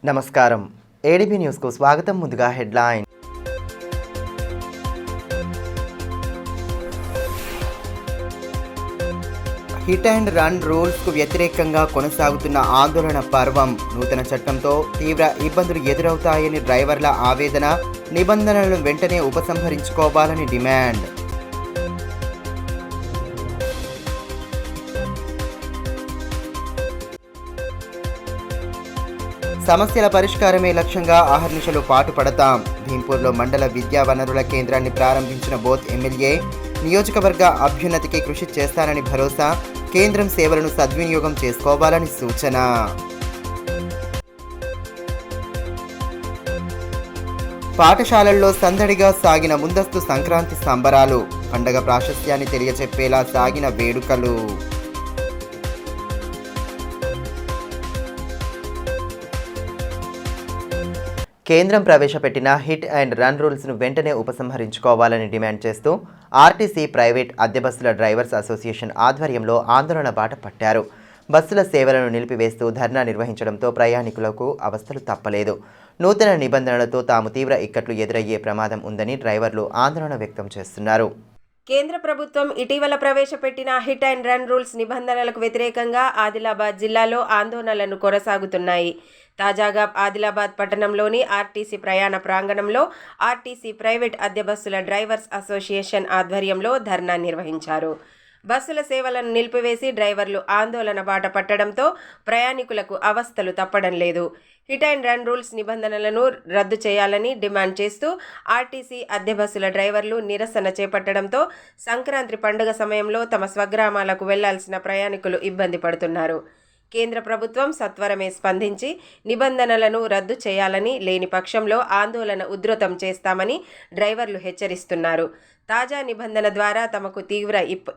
నమస్కారం ఏడీబీ న్యూస్కు స్వాగతం. ముందుగా హెడ్లైన్. హిట్ అండ్ రన్ రూల్స్కు వ్యతిరేకంగా కొనసాగుతున్న ఆందోళన పర్వం. నూతన చట్టంతో తీవ్ర ఇబ్బందులు ఎదురవుతాయని డ్రైవర్ల ఆవేదన. నిబంధనలను వెంటనే ఉపసంహరించుకోవాలని డిమాండ్. సమస్యల పరిష్కారమే లక్ష్యంగా అహర్నిశలు పాటుపడతాం. భీంపూర్లో మండల విద్యా వనరుల కేంద్రాన్ని ప్రారంభించిన బోత్ ఎమ్మెల్యే. నియోజకవర్గ అభ్యున్నతికి కృషి చేస్తానని భరోసా. కేంద్రం సేవలను సద్వినియోగం చేసుకోవాలని సూచన. పాఠశాలల్లో సందడిగా సాగిన ముందస్తు సంక్రాంతి సంబరాలు. పండగ ప్రాశస్త్యాన్ని తెలియచెప్పేలా సాగిన వేడుకలు. కేంద్రం ప్రవేశపెట్టిన హిట్ అండ్ రన్ రూల్స్ను వెంటనే ఉపసంహరించుకోవాలని డిమాండ్ చేస్తూ ఆర్టీసీ ప్రైవేట్ అద్దె బస్సుల డ్రైవర్స్ అసోసియేషన్ ఆధ్వర్యంలో ఆందోళన బాట పట్టారు. బస్సుల సేవలను నిలిపివేస్తూ ధర్నా నిర్వహించడంతో ప్రయాణికులకు అవస్థలు తప్పలేదు. నూతన నిబంధనలతో తాము తీవ్ర ఇక్కట్లు ఎదురయ్యే ప్రమాదం ఉందని డ్రైవర్లు ఆందోళన వ్యక్తం చేస్తున్నారు. కేంద్ర ప్రభుత్వం ఇటీవల ప్రవేశపెట్టిన హిట్ అండ్ రన్ రూల్స్ నిబంధనలకు వ్యతిరేకంగా ఆదిలాబాద్ జిల్లాలో ఆందోళనలు కొనసాగుతున్నాయి. తాజాగా ఆదిలాబాద్ పట్టణంలోని ఆర్టీసీ ప్రయాణ ప్రాంగణంలో ఆర్టీసీ ప్రైవేట్ అద్దె బస్సుల డ్రైవర్స్ అసోసియేషన్ ఆధ్వర్యంలో ధర్నా నిర్వహించారు. బస్సుల సేవలను నిలిపివేసి డ్రైవర్లు ఆందోళన బాట పట్టడంతో ప్రయాణికులకు అవస్థలు తప్పడం లేదు. హిట్ అండ్ రన్ రూల్స్ నిబంధనలను రద్దు చేయాలని డిమాండ్ చేస్తూ ఆర్టీసీ అద్దె బస్సుల డ్రైవర్లు నిరసన చేపట్టడంతో సంక్రాంతి పండుగ సమయంలో తమ స్వగ్రామాలకు వెళ్లాల్సిన ప్రయాణికులు ఇబ్బంది పడుతున్నారు. కేంద్ర ప్రభుత్వం సత్వరమే స్పందించి నిబంధనలను రద్దు చేయాలని, లేని పక్షంలో ఆందోళన ఉధృతం చేస్తామని డ్రైవర్లు హెచ్చరిస్తున్నారు. తాజా నిబంధన ద్వారా తమకు తీవ్ర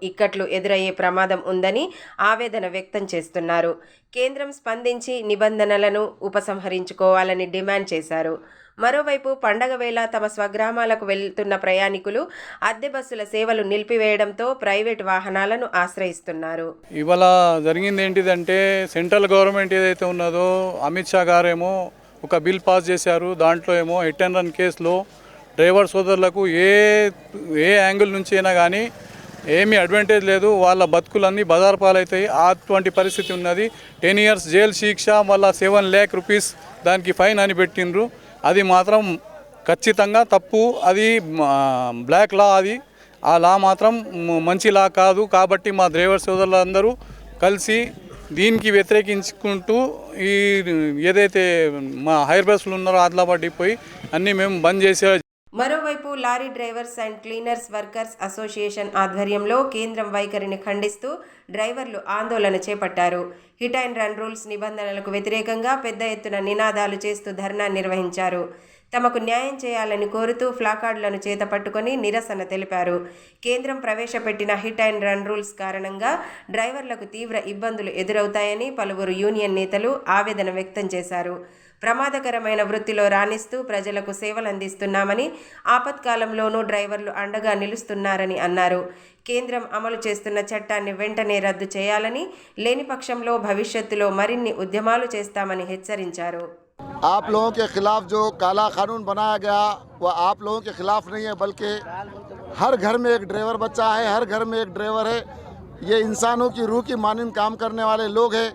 ఇక్కట్లు ఎదురయ్యే ప్రమాదం ఉందని ఆవేదన వ్యక్తం చేస్తున్నారు. కేంద్రం స్పందించి నిబంధనలను ఉపసంహరించుకోవాలని డిమాండ్ చేశారు. మరోవైపు పండగ వేళ తమ స్వగ్రామాలకు వెళ్తున్న ప్రయాణికులు అద్దె బస్సుల సేవలు నిలిపివేయడంతో ప్రైవేట్ వాహనాలను ఆశ్రయిస్తున్నారు. ఇవాళ జరిగింది ఏంటిదంటే సెంట్రల్ గవర్నమెంట్ ఏదైతే ఉన్నదో అమిత్ షా గారేమో ఒక బిల్ పాస్ చేశారు. దాంట్లో ఏమో హిట్ అండ్ రన్ కేసులో డ్రైవర్ సోదరులకు ఏ యాంగిల్ నుంచి అయినా కానీ ఏమీ అడ్వాంటేజ్ లేదు. వాళ్ళ బతుకులన్నీ బజార్ పాలవుతాయి. అటువంటి పరిస్థితి ఉన్నది. 10 years జైలు శిక్ష, మళ్ళీ 7 lakh rupees దానికి ఫైన్ అని పెట్టిండ్రు. అది మాత్రం ఖచ్చితంగా తప్పు. అది బ్లాక్ లా. అది ఆ లా మాత్రం మంచి లా కాదు. కాబట్టి మా డ్రైవర్ సోదరులందరూ కలిసి దీనికి వ్యతిరేకించుకుంటూ ఈ ఏదైతే మా హైర్ బస్సులు ఉన్నారో ఆదిలాబాద్ డిపోయి అన్నీ మేము బంద్ చేసే. మరోవైపు lorry drivers and cleaners workers association ఆధ్వర్యంలో కేంద్రం వైఖరిని ఖండిస్తూ డ్రైవర్లు ఆందోళన చేపట్టారు. హిట్ అండ్ రన్ రూల్స్ నిబంధనలకు వ్యతిరేకంగా పెద్ద ఎత్తున నినాదాలు చేస్తూ ధర్నా నిర్వహించారు. తమకు న్యాయం చేయాలని కోరుతూ ప్లాకార్డులను చేతపట్టుకొని నిరసన తెలిపారు. కేంద్రం ప్రవేశపెట్టిన హిట్ అండ్ రన్ రూల్స్ కారణంగా డ్రైవర్లకు తీవ్ర ఇబ్బందులు ఎదురవుతాయని పలువురు యూనియన్ నేతలు ఆవేదన వ్యక్తం చేశారు. ప్రమాదకరమైన వృత్తిలో రాణిస్తూ ప్రజలకు సేవలు అందిస్తున్నామని, ఆపత్కాలంలోనూ డ్రైవర్లు అండగా నిలుస్తున్నారని అన్నారు. కేంద్రం అమలు చేస్తున్న చట్టాన్ని వెంటనే రద్దు చేయాలని, లేని పక్షంలో భవిష్యత్తులో మరిన్ని ఉద్యమాలు చేస్తామని హెచ్చరించారు. आप लोगों के खिलाफ जो काला कानून बनाया गया वो आप लोगों के खिलाफ नहीं है, बल्कि हर घर में एक ड्राइवर बच्चा है, हर घर में एक ड्राइवर है. ये इंसानों की रूह की मानंद काम करने वाले लोग हैं.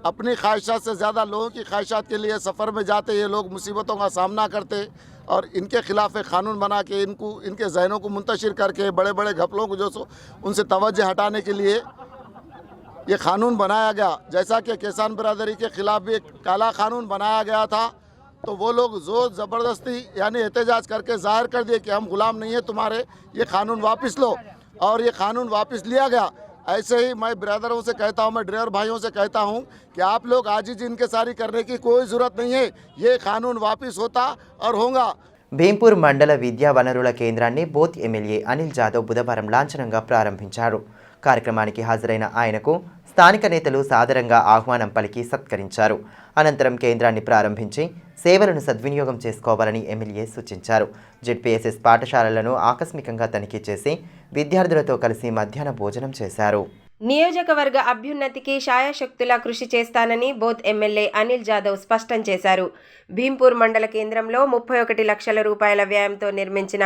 अपनी ख्वाहिशात से ज़्यादा लोगों की ख्वाहिशात के लिए सफ़र में जाते ये लोग मुसीबतों का सामना करते, और इनके खिलाफ एक क़ानून बना के इनके जहनों को मुंतशिर करके बड़े बड़े घपलों को जो उनसे तवज्जो हटाने के लिए ये क़ानून बनाया गया. जैसा कि किसान बिरादरी के ख़िलाफ़ भी एक काला क़ानून बनाया गया था, तो वो लोग ज़ोर ज़बरदस्ती यानी एहतजाज करके ज़ाहिर कर दिए कि हम ग़ुलाम नहीं है तुम्हारे, ये क़ानून वापस लो. और ये क़ानून वापस लिया गया. ऐसे ही मैं ब्रदरों से कहता हूँ, मैं ड्राइवर भाइयों से कहता हूँ कि आप लोग आजिज़ इनकिसारी करने की कोई ज़रूरत नहीं है. ये क़ानून वापस होता और होगा. భీంపూర్ మండల విద్యా వనరుల కేంద్రాన్ని బోత్ ఎమ్మెల్యే అనిల్ జాదవ్ బుధవారం లాంఛనంగా ప్రారంభించారు. కార్యక్రమానికి హాజరైన ఆయనకు స్థానిక నేతలు సాదరంగా ఆహ్వానం పలికి సత్కరించారు. అనంతరం కేంద్రాన్ని ప్రారంభించి సేవలను సద్వినియోగం చేసుకోవాలని ఎమ్మెల్యే సూచించారు. జెడ్పీఎస్ఎస్ పాఠశాలలను ఆకస్మికంగా తనిఖీ చేసి విద్యార్థులతో కలిసి మధ్యాహ్న భోజనం చేశారు. నియోజకవర్గ అభ్యున్నతికి శాయశక్తులా కృషి చేస్తానని బోత్ ఎమ్మెల్యే అనిల్ జాదవ్ స్పష్టం చేశారు. భీంపూర్ మండల కేంద్రంలో 31 లక్షల రూపాయల వ్యయంతో నిర్మించిన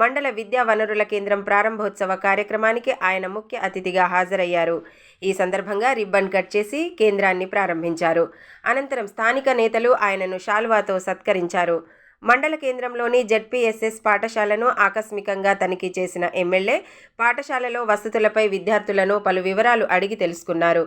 మండల విద్యా వనరుల కేంద్రం ప్రారంభోత్సవ కార్యక్రమానికి ఆయన ముఖ్య అతిథిగా హాజరయ్యారు. ఈ సందర్భంగా రిబ్బన్ కట్ చేసి కేంద్రాన్ని ప్రారంభించారు. అనంతరం స్థానిక నేతలు ఆయనను శాలువాతో సత్కరించారు. మండల కేంద్రంలోని జెడ్పీఎస్ఎస్ పాఠశాలను ఆకస్మికంగా తనిఖీ చేసిన ఎమ్మెల్యే పాఠశాలలో వసతులపై విద్యార్థులను పలు వివరాలు అడిగి తెలుసుకున్నారు.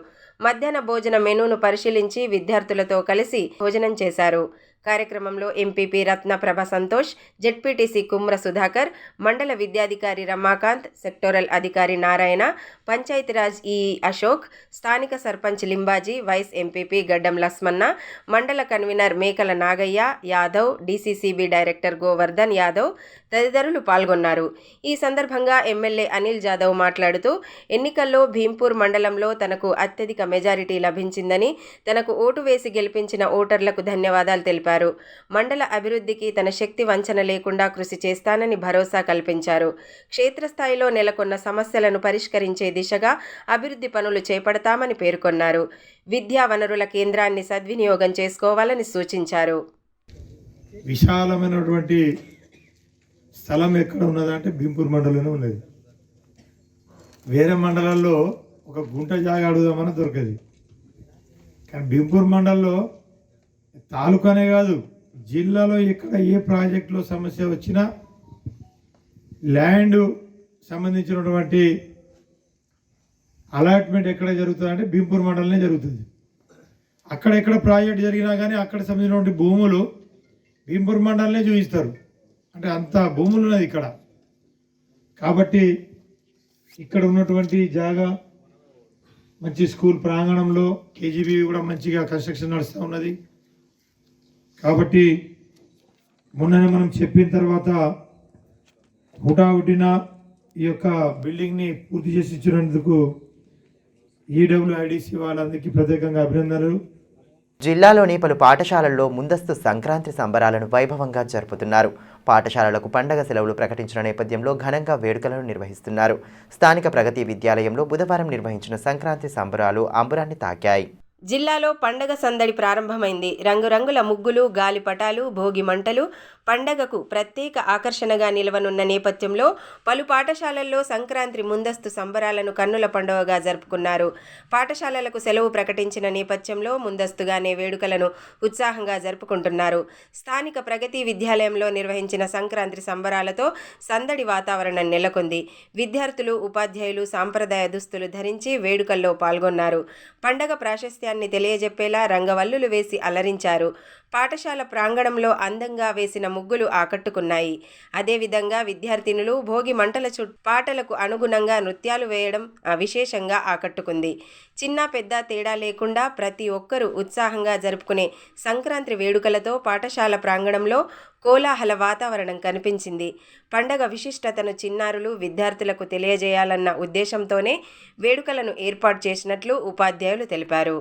మధ్యాహ్న భోజన మెనూను పరిశీలించి విద్యార్థులతో కలిసి భోజనం చేశారు. కార్యక్రమంలో ఎంపీపీ రత్నప్రభ సంతోష్, జెడ్పీటీసీ కుమ్ర సుధాకర్, మండల విద్యాధికారి రమాకాంత్, సెక్టోరల్ అధికారి నారాయణ, పంచాయతీరాజ్ ఈఈ అశోక్, స్థానిక సర్పంచ్ లింబాజీ, వైస్ ఎంపీపీ గడ్డం లస్మన్న, మండల కన్వీనర్ మేకల నాగయ్య యాదవ్, డీసీసీబీ డైరెక్టర్ గోవర్ధన్ యాదవ్ తదితరులు పాల్గొన్నారు. ఈ సందర్భంగా ఎమ్మెల్యే అనిల్ జాదవ్ మాట్లాడుతూ ఎన్నికల్లో భీంపూర్ మండలంలో తనకు అత్యధిక మెజారిటీ లభించిందని, తనకు ఓటు వేసి గెలిపించిన ఓటర్లకు ధన్యవాదాలు తెలిపారు. మండల అభివృద్ధికి తన శక్తి వంచన లేకుండా కృషి చేస్తానని భరోసా కల్పించారు. క్షేత్రస్థాయిలో నెలకొన్న సమస్యలను పరిష్కరించే దిశగా అభివృద్ధి పనులు చేపడతామని పేర్కొన్నారు. విద్యా వనరుల కేంద్రాన్ని సద్వినియోగం చేసుకోవాలని సూచించారు. విశాలమైనటువంటి స్థలం ఎక్కడ ఉన్నదంటే భీంపూర్ మండలంలో ఉన్నది. వేరే మండలాల్లో ఒక గుంట జాగా అడుగుదామని దొరకదు. కానీ భీంపూర్ మండలంలో తాలూకానే కాదు, జిల్లాలో ఎక్కడ ఏ ప్రాజెక్టులో సమస్య వచ్చినా ల్యాండ్ సంబంధించినటువంటి అలాట్మెంట్ ఎక్కడ జరుగుతుందంటే భీంపూర్ మండలనే జరుగుతుంది. అక్కడెక్కడ ప్రాజెక్ట్ జరిగినా కానీ అక్కడ సంబంధించినటువంటి భూములు భీంపూర్ మండలనే చూపిస్తారు. అంటే అంత భూములు ఉన్నది ఇక్కడ. కాబట్టి ఇక్కడ ఉన్నటువంటి జాగా మంచి స్కూల్ ప్రాంగణంలో కేజీబీ కూడా మంచిగా కన్స్ట్రక్షన్ నడుస్తూ ఉన్నది. కాబట్టి మొన్ననే మనం చెప్పిన తర్వాత హుటాహుటిన ఈ యొక్క బిల్డింగ్ని పూర్తి చేసి ఇచ్చినందుకు ఈడబ్ల్యూఐడిసి వాళ్ళందరికీ ప్రత్యేకంగా అభినందనలు. జిల్లాలోని పలు పాఠశాలల్లో ముందస్తు సంక్రాంతి సంబరాలను వైభవంగా జరుపుతున్నారు. పాఠశాలలకు పండగ సెలవులు ప్రకటించిన నేపథ్యంలో ఘనంగా వేడుకలను నిర్వహిస్తున్నారు. స్థానిక ప్రగతి విద్యాలయంలో బుధవారం నిర్వహించిన సంక్రాంతి సంబరాలు అంబరాన్ని తాకాయి. జిల్లాలో పండగ సందడి ప్రారంభమైంది. రంగురంగుల ముగ్గులు, గాలిపటాలు, భోగి మంటలు పండగకు ప్రత్యేక ఆకర్షణగా నిలవనున్న నేపథ్యంలో పలు పాఠశాలల్లో సంక్రాంతి ముందస్తు సంబరాలను కన్నుల పండుగగా జరుపుకున్నారు. పాఠశాలలకు సెలవు ప్రకటించిన నేపథ్యంలో ముందస్తుగానే వేడుకలను ఉత్సాహంగా జరుపుకుంటున్నారు. స్థానిక ప్రగతి విద్యాలయంలో నిర్వహించిన సంక్రాంతి సంబరాలతో సందడి వాతావరణం నెలకొంది. విద్యార్థులు, ఉపాధ్యాయులు సాంప్రదాయ దుస్తులు ధరించి వేడుకల్లో పాల్గొన్నారు. పండగ ప్రాశస్త్యాన్ని తెలియజెప్పేలా రంగవల్లులు వేసి అలరించారు. పాఠశాల ప్రాంగణంలో అందంగా వేసిన ముగ్గులు ఆకట్టుకున్నాయి. అదేవిధంగా విద్యార్థినులు భోగి మంటల చుట్టూ పాటలకు అనుగుణంగా నృత్యాలు వేయడం విశేషంగా ఆకట్టుకుంది. చిన్న పెద్ద తేడా లేకుండా ప్రతి ఒక్కరూ ఉత్సాహంగా జరుపుకునే సంక్రాంతి వేడుకలతో పాఠశాల ప్రాంగణంలో కోలాహల వాతావరణం కనిపించింది. పండగ విశిష్టతను చిన్నారులు, విద్యార్థులకు తెలియజేయాలన్న ఉద్దేశంతోనే వేడుకలను ఏర్పాటు చేసినట్లు ఉపాధ్యాయులు తెలిపారు.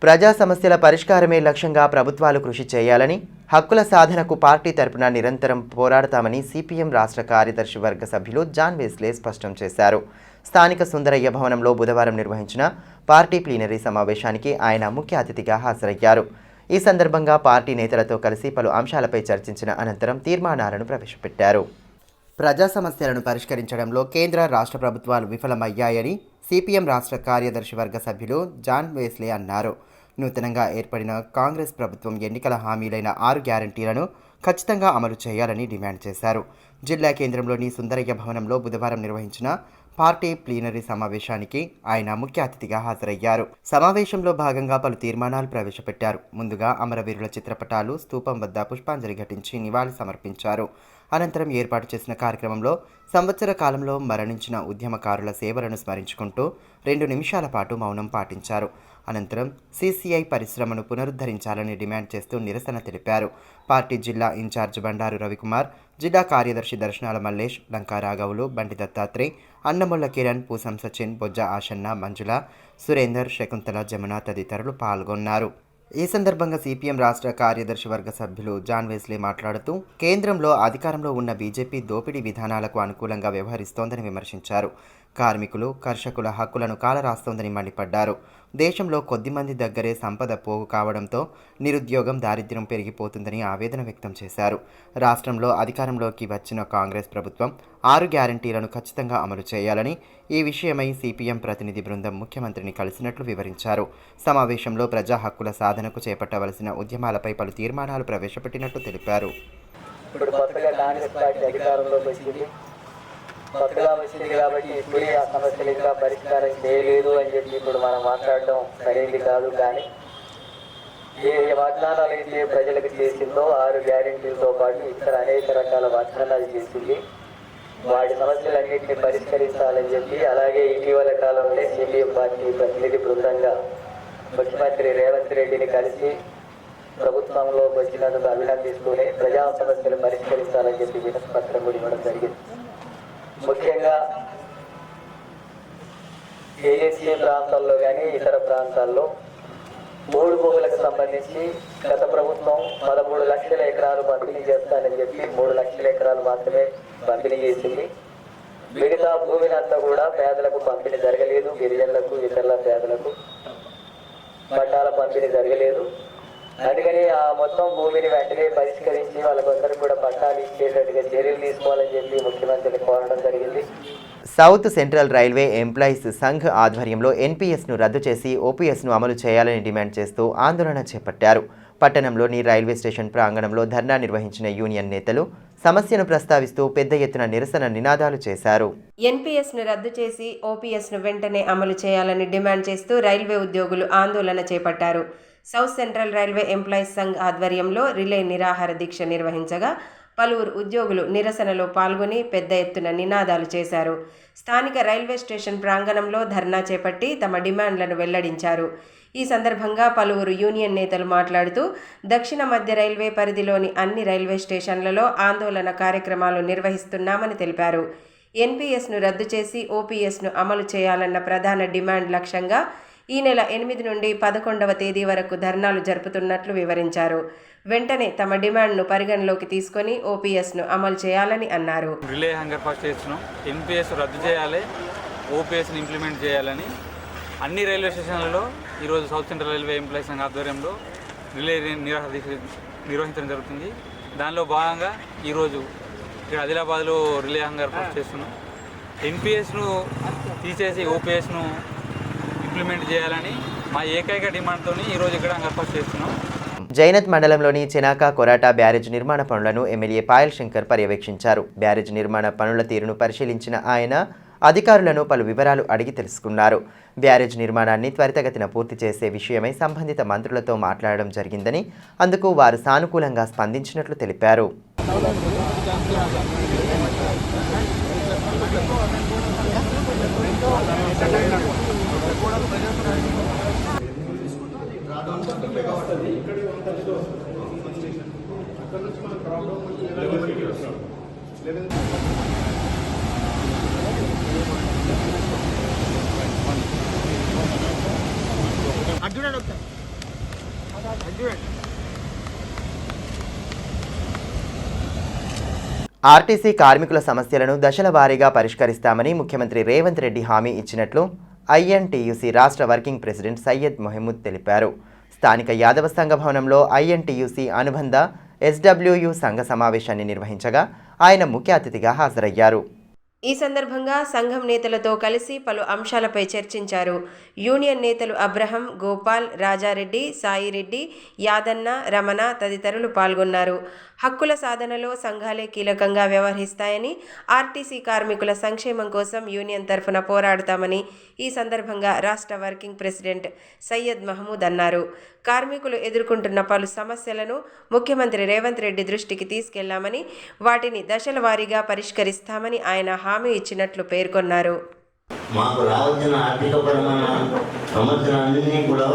ప్రజా సమస్యల పరిష్కారమే లక్ష్యంగా ప్రభుత్వాలు కృషి చేయాలని, హక్కుల సాధనకు పార్టీ తరపున నిరంతరం పోరాడతామని సిపిఎం రాష్ట్ర కార్యదర్శి వర్గ సభ్యులు జాన్ వెస్లే స్పష్టం చేశారు. స్థానిక సుందరయ్య భవనంలో బుధవారం నిర్వహించిన పార్టీ ప్లీనరీ సమావేశానికి ఆయన ముఖ్య అతిథిగా హాజరయ్యారు. ఈ సందర్భంగా పార్టీ నేతలతో కలిసి పలు అంశాలపై చర్చించిన అనంతరం తీర్మానాలను ప్రవేశపెట్టారు. ప్రజా సమస్యలను పరిష్కరించడంలో కేంద్ర రాష్ట్ర ప్రభుత్వాలు విఫలమయ్యాయని సిపిఎం రాష్ట్ర కార్యదర్శి వర్గ సభ్యులు జాన్ వెస్లే అన్నారు. నూతనంగా ఏర్పడిన కాంగ్రెస్ ప్రభుత్వం ఎన్నికల హామీలైన 6 గ్యారంటీలను ఖచ్చితంగా అమలు చేయాలని డిమాండ్ చేశారు. జిల్లా కేంద్రంలోని సుందరయ్య భవనంలో బుధవారం నిర్వహించిన పార్టీ ప్లీనరీ సమావేశానికి ఆయన ముఖ్య అతిథిగా హాజరయ్యారు. సమావేశంలో భాగంగా పలు తీర్మానాలు ప్రవేశపెట్టారు. ముందుగా అమరవీరుల చిత్రపటాలు స్తూపం వద్ద పుష్పాంజలి ఘటించి నివాళి సమర్పించారు. అనంతరం ఏర్పాటు చేసిన కార్యక్రమంలో సంవత్సర కాలంలో మరణించిన ఉద్యమకారుల సేవలను స్మరించుకుంటూ 2 నిమిషాల పాటు మౌనం పాటించారు. అనంతరం సీసీఐ పరిశ్రమను పునరుద్ధరించాలని డిమాండ్ చేస్తూ నిరసన తెలిపారు. పార్టీ జిల్లా ఇన్ఛార్జ్ బండారు రవికుమార్, జిల్లా కార్యదర్శి దర్శనాల మల్లేష్, లంకా రాఘవులు, బండి దత్తాత్రేయ్, అన్నముల్ల కిరణ్, పూసం సచిన్, బొజ్జ ఆషన్న, మంజుల, సురేందర్, శకుంతల, జమున తదితరులు పాల్గొన్నారు. ఈ సందర్భంగా సిపిఎం రాష్ట్ర కార్యదర్శి వర్గ సభ్యులు జాన్ వెస్లీ మాట్లాడుతూ కేంద్రంలో అధికారంలో ఉన్న బీజేపీ దోపిడీ విధానాలకు అనుకూలంగా వ్యవహరిస్తోందని విమర్శించారు. కార్మికులు, కర్షకుల హక్కులను కాలరాస్తోందని మండిపడ్డారు. దేశంలో కొద్దిమంది దగ్గరే సంపద పోగు కావడంతో నిరుద్యోగం, దారిద్ర్యం పెరిగిపోతుందని ఆవేదన వ్యక్తం చేశారు. రాష్ట్రంలో అధికారంలోకి వచ్చిన కాంగ్రెస్ ప్రభుత్వం 6 గ్యారంటీలను ఖచ్చితంగా అమలు చేయాలని, ఈ విషయమై సిపిఎం ప్రతినిధి బృందం ముఖ్యమంత్రిని కలిసినట్లు వివరించారు. సమావేశంలో ప్రజా హక్కుల సాధనకు చేపట్టవలసిన ఉద్యమాలపై పలు తీర్మానాలు ప్రవేశపెట్టినట్లు తెలిపారు. కొత్తగా వచ్చింది కాబట్టి ఇప్పుడే ఆ సమస్యలు ఇంకా పరిష్కారం చేయలేదు అని చెప్పి ఇప్పుడు మనం మాట్లాడడం సరైనది కాదు. కానీ ఏ వాగ్దానాలు అయితే ప్రజలకు చేసిందో 6 గ్యారెంటీలతో పాటు ఇతర అనేక రకాల వాగ్దానాలు చేసింది. వాటి సమస్యలన్నింటినీ పరిష్కరించాలని చెప్పి, అలాగే ఇటీవల కాలంలో సిపిఎం పార్టీ ప్రతినిధి బృందంగా ముఖ్యమంత్రి రేవంత్ రెడ్డిని కలిసి ప్రభుత్వంలో వచ్చినందుకు అభినందిస్తూనే ప్రజా సమస్యలు పరిష్కరించాలని చెప్పి వినతి పత్రం కూడా ఇవ్వడం జరిగింది. ముఖ్యంగా ఏఎస్సీ ప్రాంతాల్లో కానీ ఇతర ప్రాంతాల్లో మూడు భూములకు సంబంధించి గత ప్రభుత్వం 13 లక్షల ఎకరాలు పంపిణీ చేస్తానని చెప్పి 3 లక్షల ఎకరాలు మాత్రమే పంపిణీ చేసింది. మిగతా భూమిని అంతా కూడా పేదలకు పంపిణీ జరగలేదు. గిరిజనులకు, ఇతర పేదలకు పట్టాల పంపిణీ జరగలేదు. అందుకని ఆ మొత్తం భూమిని వెంటనే పరిష్కరించి వాళ్ళకందరూ కూడా పట్టాలు ఇచ్చేటట్టుగా చర్యలు తీసుకోవాలని చెప్పి ముఖ్యమంత్రిని కోరడం జరిగింది. South central railway employees Sangh ఆధ్వర్యంలో ఎన్పీఎస్ను రద్దు చేసి ఓపీఎస్ను అమలు చేయాలని డిమాండ్ చేస్తూ ఆందోళన చేపట్టారు. పట్టణంలోని రైల్వే స్టేషన్ ప్రాంగణంలో ధర్నా నిర్వహించిన యూనియన్ నేతలు సమస్యను ప్రస్తావిస్తూ పెద్ద ఎత్తున నిరసన నినాదాలు చేశారు. ఎన్పీఎస్ను రద్దు చేసి ఓపీఎస్ను వెంటనే అమలు చేయాలని డిమాండ్ చేస్తూ రైల్వే ఉద్యోగులు ఆందోళన చేపట్టారు. South central railway employees Sangh ఆధ్వర్యంలో రిలే నిరాహార దీక్ష నిర్వహించగా పలువురు ఉద్యోగులు నిరసనలో పాల్గొని పెద్ద ఎత్తున నినాదాలు చేశారు. స్థానిక రైల్వే స్టేషన్ ప్రాంగణంలో ధర్నా చేపట్టి తమ డిమాండ్లను వెల్లడించారు. ఈ సందర్భంగా పలువురు యూనియన్ నేతలు మాట్లాడుతూ దక్షిణ మధ్య రైల్వే పరిధిలోని అన్ని రైల్వే స్టేషన్లలో ఆందోళన కార్యక్రమాలు నిర్వహిస్తున్నామని తెలిపారు. ఎన్పీఎస్ను రద్దు చేసి ఓపీఎస్ను అమలు చేయాలన్న ప్రధాన డిమాండ్ లక్ష్యంగా ఈ నెల 8 నుండి 11వ తేదీ వరకు ధర్నాలు జరుపుతున్నట్లు వివరించారు. వెంటనే తమ డిమాండ్ను పరిగణలోకి తీసుకొని ఓపీఎస్ను అమలు చేయాలని అన్నారు. రిలే హంగర్ ఫాస్ట్ చేస్తున్నాం. ఎన్పీఎస్ రద్దు చేయాలి, ఓపీఎస్ని ఇంప్లిమెంట్ చేయాలని అన్ని రైల్వే స్టేషన్లలో ఈరోజు సౌత్ సెంట్రల్ రైల్వే ఎంప్లాయీస్ సంఘ ఆధ్వర్యంలో రిలే నిరాహార దీక్ష నిర్వహించడం జరుగుతుంది. దానిలో భాగంగా ఈరోజు ఇక్కడ ఆదిలాబాద్లో రిలే హంగర్ ఫాస్ట్ చేస్తున్నాం. ఎన్పీఎస్ను తీసేసి ఓపీఎస్ను ఇంప్లిమెంట్ చేయాలని మా ఏకైక డిమాండ్తో ఈరోజు ఇక్కడ హంగర్ ఫాస్ట్ చేస్తున్నాం. జైనత్ మండలంలోని చెనాక కొరాటా బ్యారేజ్ నిర్మాణ పనులను ఎమ్మెల్యే పాయల్ శంకర్ పర్యవేక్షించారు. బ్యారేజ్ నిర్మాణ పనుల తీరును పరిశీలించిన ఆయన అధికారులను పలు వివరాలు అడిగి తెలుసుకున్నారు. బ్యారేజ్ నిర్మాణాన్ని త్వరితగతిన పూర్తి చేసే విషయమై సంబంధిత మంత్రులతో మాట్లాడడం జరిగిందని, అందుకు వారు సానుకూలంగా స్పందించినట్లు తెలిపారు. ఆర్టీసీ కార్మికుల సమస్యలను దశల వారీగా పరిష్కరిస్తామని ముఖ్యమంత్రి రేవంత్ రెడ్డి హామీ ఇచ్చినట్లు ఐఎన్టీయూసీ రాష్ట్ర వర్కింగ్ ప్రెసిడెంట్ సయ్యద్ మొహమ్మద్ తెలిపారు. స్థానిక యాదవ సంఘ భవనంలో ఐఎన్టీయూసీ అనుబంధ ఎస్డబ్ల్యూయూ సంఘ సమావేశాన్ని నిర్వహించగా ఆయన ముఖ్య అతిథిగా హాజరయ్యారు. ఈ సందర్భంగా సంఘం నేతలతో కలిసి పలు అంశాలపై చర్చించారు. యూనియన్ నేతలు అబ్రహం, గోపాల్, రాజారెడ్డి, సాయిరెడ్డి, యాదన్న, రమణ తదితరులు పాల్గొన్నారు. హక్కుల సాధనలో సంఘాలే కీలకంగా వ్యవహరిస్తాయని, ఆర్టీసీ కార్మికుల సంక్షేమం కోసం యూనియన్ తరఫున పోరాడతామని ఈ సందర్భంగా రాష్ట్ర వర్కింగ్ ప్రెసిడెంట్ సయ్యద్ మహమూద్ అన్నారు. కార్మికులు ఎదుర్కొంటున్న పలు సమస్యలను ముఖ్యమంత్రి రేవంత్ రెడ్డి దృష్టికి తీసుకెళ్లామని, వాటిని దశల వారీగా పరిష్కరిస్తామని ఆయన హామీ ఇచ్చినట్లు పేర్కొన్నారు. మాకు రావాల్సిన ఆర్థికపరమైన సమస్యలన్నీ కూడా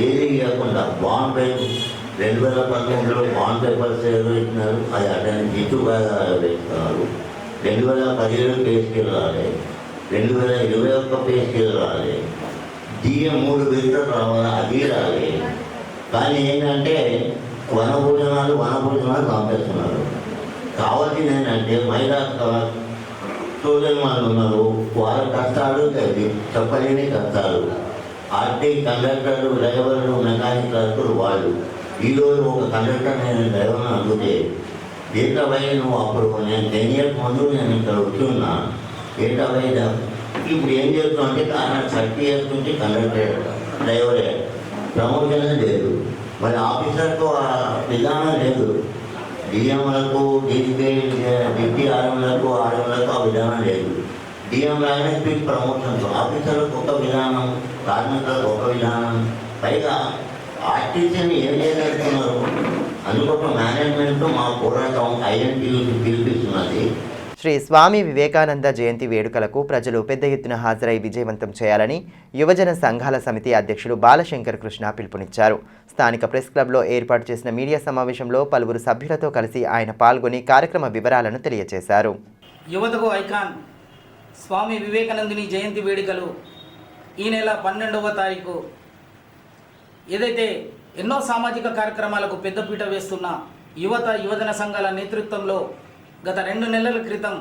ఏది ఇవ్వకుండా బాండ్ పేపర్ 2019లో బాండ్ పేపర్స్ ఏదో ఇచ్చినారు, అది అటెండ్ జిట్టుగా వేస్తున్నారు. 2017 పే స్కేల్ రాలే, 2021 పే స్కేల్ రాలే, డిఎం 3 బిల్లులు రావాలి, అది రాలే. కానీ ఏంటంటే వనభోజనాలు పంపిస్తున్నారు. కావాల్సింది ఏంటంటే మహిళా సోదరి వాళ్ళు ఉన్నారు, వాళ్ళ కష్టాలు చెప్పలేని కష్టాలు. ఆర్టీ కండక్టర్లు, డ్రైవర్లు, మెకానిక్ వాళ్ళు. ఈరోజు ఒక కండక్టర్ నేను డ్రైవర్ని అడిగితే ఏంటవై నువ్వు అప్పుడు నేను 10 years ముందు నేను ఇక్కడ వచ్చి ఉన్నా, ఏంటవై ఇప్పుడు ఏం చేస్తున్నావు అంటే 30 years నుంచి కండక్టర్ డ్రైవరే, ప్రమోషన్ లేదు. మరి ఆఫీసర్కు ఆ విధానం లేదు. డిఎంలకు, డిప్టీ ఆర్ఎంలకు ఆ విధానం లేదు. డిఎం లాగానే స్పీడ్ ప్రమోషన్స్, ఆఫీసర్లకు ఒక విధానం, కార్మికులకు ఒక విధానం. పైగా ఆర్టీసీని ఏం చేయగలుగుతున్నారు, అందుకోసం మేనేజ్మెంట్ మా పోరాటం ఐడెంటిటీ పిలిపిస్తున్నది. శ్రీ స్వామి వివేకానంద జయంతి వేడుకలకు ప్రజలు పెద్ద ఎత్తున హాజరై విజయవంతం చేయాలని యువజన సంఘాల సమితి అధ్యక్షుడు బాలశంకర్ కృష్ణ పిలుపునిచ్చారు. స్థానిక ప్రెస్ క్లబ్లో ఏర్పాటు చేసిన మీడియా సమావేశంలో పలువురు సభ్యులతో కలిసి ఆయన పాల్గొని కార్యక్రమ వివరాలను తెలియజేశారు. యువతకు ఐకాన్ స్వామి వివేకానందుని జయంతి వేడుకలు ఈ నెల 12వ తారీఖు ఏదైతే ఎన్నో సామాజిక కార్యక్రమాలకు పెద్దపీట వేస్తున్న యువజన సంఘాల నేతృత్వంలో గత 2 నెలల క్రితం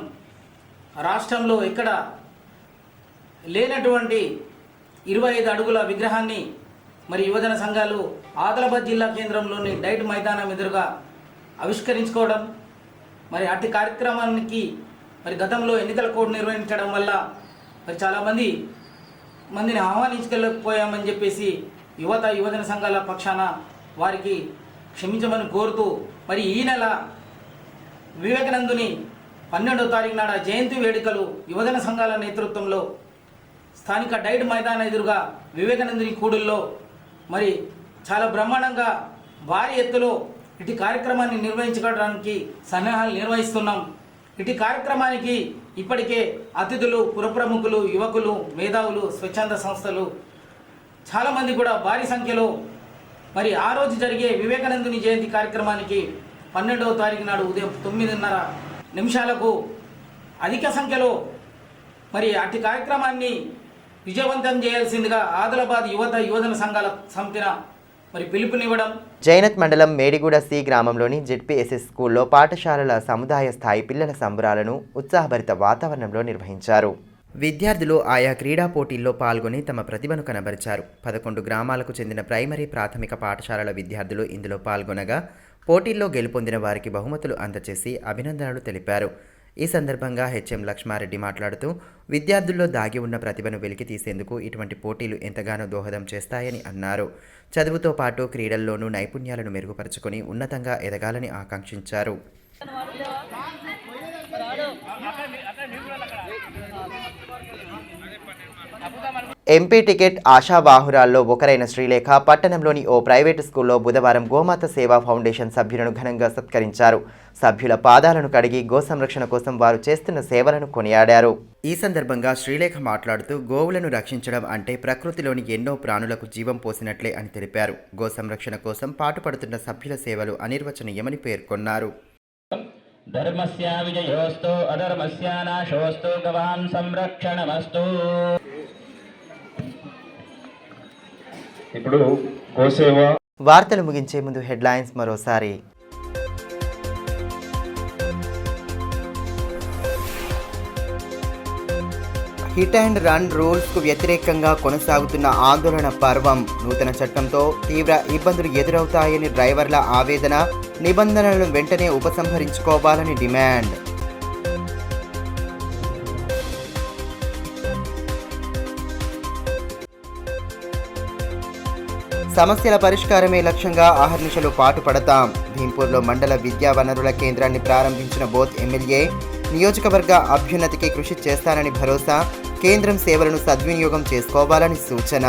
రాష్ట్రంలో ఎక్కడ లేనటువంటి 25 అడుగుల విగ్రహాన్ని మరి యువజన సంఘాలు ఆదిలాబాద్ జిల్లా కేంద్రంలోని డైట్ మైదానం ఎదురుగా ఆవిష్కరించుకోవడం, మరి అట్టి కార్యక్రమానికి మరి గతంలో ఎన్నికల కోడ్ నిర్వహించడం వల్ల మరి చాలామందిని ఆహ్వానించలేకపోయామని చెప్పేసి యువజన సంఘాల పక్షాన వారికి క్షమించమని కోరుతూ మరి ఈ నెల వివేకానందుని 12వ తారీఖు నాడ జయంతి వేడుకలు యువజన సంఘాల నేతృత్వంలో స్థానిక డైట్ మైదాన ఎదురుగా వివేకానందుని కూడుల్లో మరి చాలా బ్రహ్మాండంగా భారీ ఎత్తులో ఇటు కార్యక్రమాన్ని నిర్వహించుకోవడానికి సన్నాహాలు నిర్వహిస్తున్నాం. ఇటు కార్యక్రమానికి ఇప్పటికే అతిథులు, పురప్రముఖులు, యువకులు, మేధావులు, స్వచ్ఛంద సంస్థలు చాలామంది కూడా భారీ సంఖ్యలో మరి ఆ రోజు జరిగే వివేకానందుని జయంతి కార్యక్రమానికి 12వ తారీఖు నాడు ఉదయం 9:30 అధిక సంఖ్యలో మరి అట్టి కార్యక్రమాన్ని విజయవంతం చేయాల్సిందిగా ఆదిలాబాద్ యువజన సంఘాల సమితిన మరి పిలుపునివ్వడం. జైనత్ మండలం మేడిగూడ సి గ్రామంలోని జెడ్పీఎస్ఎస్ స్కూల్లో పాఠశాలల సముదాయ స్థాయి పిల్లల సంబరాలను ఉత్సాహభరిత వాతావరణంలో నిర్వహించారు. విద్యార్థులు ఆయా క్రీడా పోటీల్లో పాల్గొని తమ ప్రతిభను కనబరిచారు. 11 గ్రామాలకు చెందిన ప్రైమరీ, ప్రాథమిక పాఠశాలల విద్యార్థులు ఇందులో పాల్గొనగా పోటీల్లో గెలుపొందిన వారికి బహుమతులు అందజేసి అభినందనలు తెలిపారు. ఈ సందర్భంగా హెచ్ఎం లక్ష్మారెడ్డి మాట్లాడుతూ విద్యార్థుల్లో దాగి ఉన్న ప్రతిభను వెలికి తీసేందుకు ఇటువంటి పోటీలు ఎంతగానో దోహదం చేస్తాయని అన్నారు. చదువుతో పాటు క్రీడల్లోనూ నైపుణ్యాలను మెరుగుపరుచుకొని ఉన్నతంగా ఎదగాలని ఆకాంక్షించారు. ఎంపీ టికెట్ ఆశావాహురాల్లో ఒకరైన శ్రీలేఖ పట్టణంలోని ఓ ప్రైవేటు స్కూల్లో బుధవారం గోమాత సేవా ఫౌండేషన్ సభ్యులను ఘనంగా సత్కరించారు. సభ్యుల పాదాలను కడిగి గో సంరక్షణ కోసం వారు చేస్తున్న సేవలను కొనియాడారు. ఈ సందర్భంగా శ్రీలేఖ మాట్లాడుతూ గోవులను రక్షించడం అంటే ప్రకృతిలోని ఎన్నో ప్రాణులకు జీవం పోసినట్లే అని తెలిపారు. గో సంరక్షణ కోసం పాటుపడుతున్న సభ్యుల సేవలు అనిర్వచనీయమని పేర్కొన్నారు. ధర్మస్య విజయోస్తు అధర్మస్య నాశోస్తు గవాన్ సంరక్షణమస్తు. ఇప్పుడు గోసేవ వార్తలు ముగించే ముందు హెడ్లైన్స్ మరోసారి. హిట్ అండ్ రన్ రూల్స్కు వ్యతిరేకంగా కొనసాగుతున్న ఆందోళన పర్వం. నూతన చట్టంతో తీవ్ర ఇబ్బందులు ఎదురవుతాయని డ్రైవర్ల ఆవేదన. నిబంధనలను వెంటనే ఉపసంహరించుకోవాలని డిమాండ్. సమస్యల పరిష్కారమే లక్ష్యంగా అహర్నిశలు పాటుపడతాం. భీంపూర్లో మండల విద్యా వనరుల కేంద్రాన్ని ప్రారంభించిన బోత్ ఎమ్మెల్యే. నియోజకవర్గ అభ్యున్నతికి కృషి చేస్తానని భరోసా. కేంద్రం సేవలను సద్వినియోగం చేసుకోవాలని సూచన.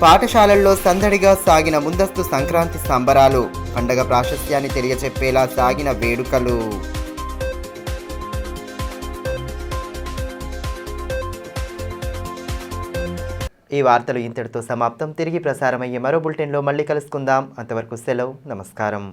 పాఠశాలల్లో సందడిగా సాగిన ముందస్తు సంక్రాంతి సంబరాలు. పండగ ప్రాశస్త్యాన్ని తెలియచెప్పేలా సాగిన వేడుకలు. ఈ వార్తలు ఇంతటితో సమాప్తం. తిరిగి ప్రసారమయ్యే మరో బులెటిన్లో మళ్ళీ కలుసుకుందాం. అంతవరకు సెలవు. నమస్కారం.